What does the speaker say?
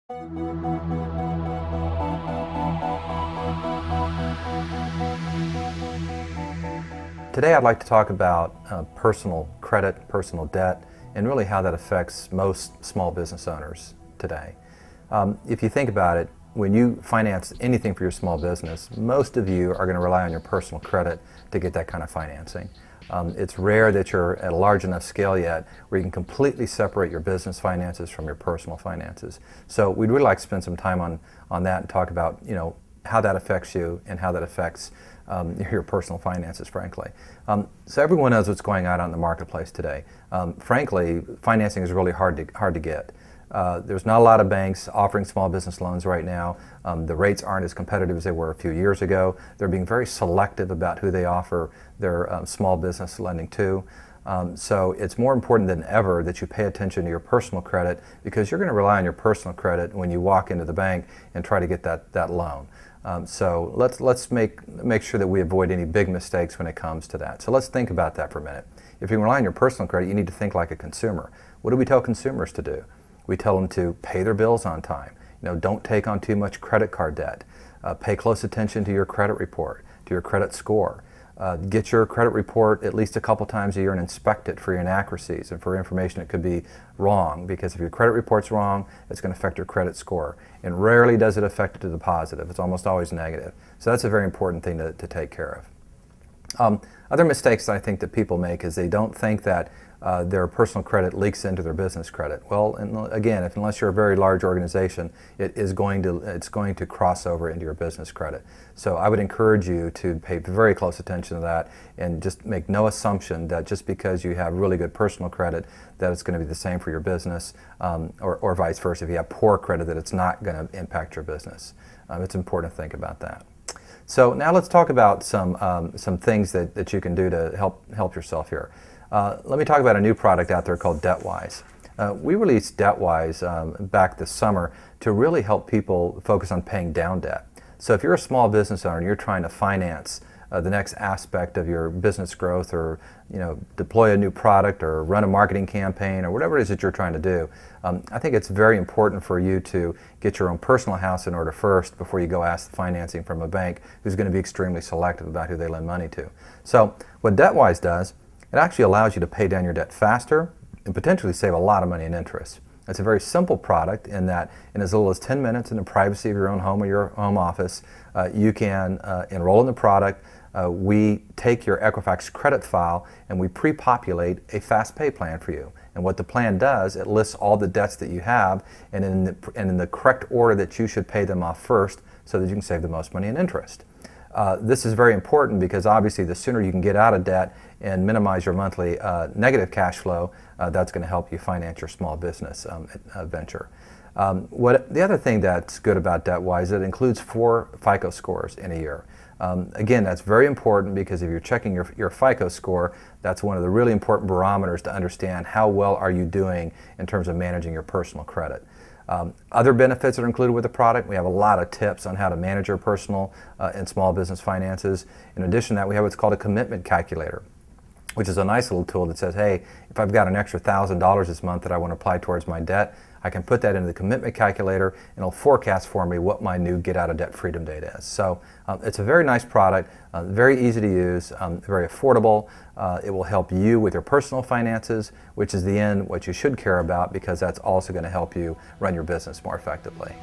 Today I'd like to talk about personal credit, personal debt, and really how that affects most small business owners today. If you think about it, when you finance anything for your small business, most of you are going to rely on your personal credit to get that kind of financing. It's rare that you're at a large enough scale yet where you can completely separate your business finances from your personal finances. So we'd really like to spend some time on that and talk about, how that affects you and how that affects your personal finances, frankly. So everyone knows what's going on in the marketplace today. Frankly, financing is really hard to get. There's not a lot of banks offering small business loans right now. The rates aren't as competitive as they were a few years ago. They're being very selective about who they offer their small business lending to. So it's more important than ever that you pay attention to your personal credit, because you're going to rely on your personal credit when you walk into the bank and try to get that loan. So let's make sure that we avoid any big mistakes when it comes to that. So let's think about that for a minute. If you rely on your personal credit, you need to think like a consumer. What do we tell consumers to do? We tell them to pay their bills on time. Don't take on too much credit card debt. Pay close attention to your credit report, to your credit score. Get your credit report at least a couple times a year and inspect it for your inaccuracies and for information that could be wrong, because if your credit report's wrong, it's going to affect your credit score. And rarely does it affect it to the positive. It's almost always negative. So that's a very important thing to take care of. Other mistakes that I think that people make is they don't think that their personal credit leaks into their business credit. Well, and again, unless you're a very large organization, it's going to cross over into your business credit. So I would encourage you to pay very close attention to that and just make no assumption that just because you have really good personal credit that it's going to be the same for your business, or vice versa. If you have poor credit, that it's not going to impact your business. It's important to think about that. So now let's talk about some things that you can do to help yourself here. Let me talk about a new product out there called DebtWise. We released DebtWise back this summer to really help people focus on paying down debt. So if you're a small business owner and you're trying to finance the next aspect of your business growth, or deploy a new product or run a marketing campaign or whatever it is that you're trying to do, I think it's very important for you to get your own personal house in order first before you go ask the financing from a bank who's going to be extremely selective about who they lend money to. So what DebtWise does, it actually allows you to pay down your debt faster and potentially save a lot of money in interest. It's a very simple product in that in as little as 10 minutes in the privacy of your own home or your home office, you can enroll in the product. We take your Equifax credit file and we pre-populate a fast pay plan for you. And what the plan does, it lists all the debts that you have and in the correct order that you should pay them off first so that you can save the most money in interest. This is very important because obviously the sooner you can get out of debt and minimize your monthly negative cash flow, that's going to help you finance your small business venture. The other thing that's good about DebtWise, it includes 4 FICO scores in a year. Again, that's very important because if you're checking your FICO score, that's one of the really important barometers to understand how well are you doing in terms of managing your personal credit. Other benefits that are included with the product, we have a lot of tips on how to manage your personal and small business finances. In addition to that, we have what's called a commitment calculator, which is a nice little tool that says, hey, if I've got an extra $1,000 this month that I want to apply towards my debt, I can put that into the commitment calculator and it'll forecast for me what my new get out of debt freedom date is. So it's a very nice product, very easy to use, very affordable. It will help you with your personal finances, which is the end what you should care about, because that's also going to help you run your business more effectively.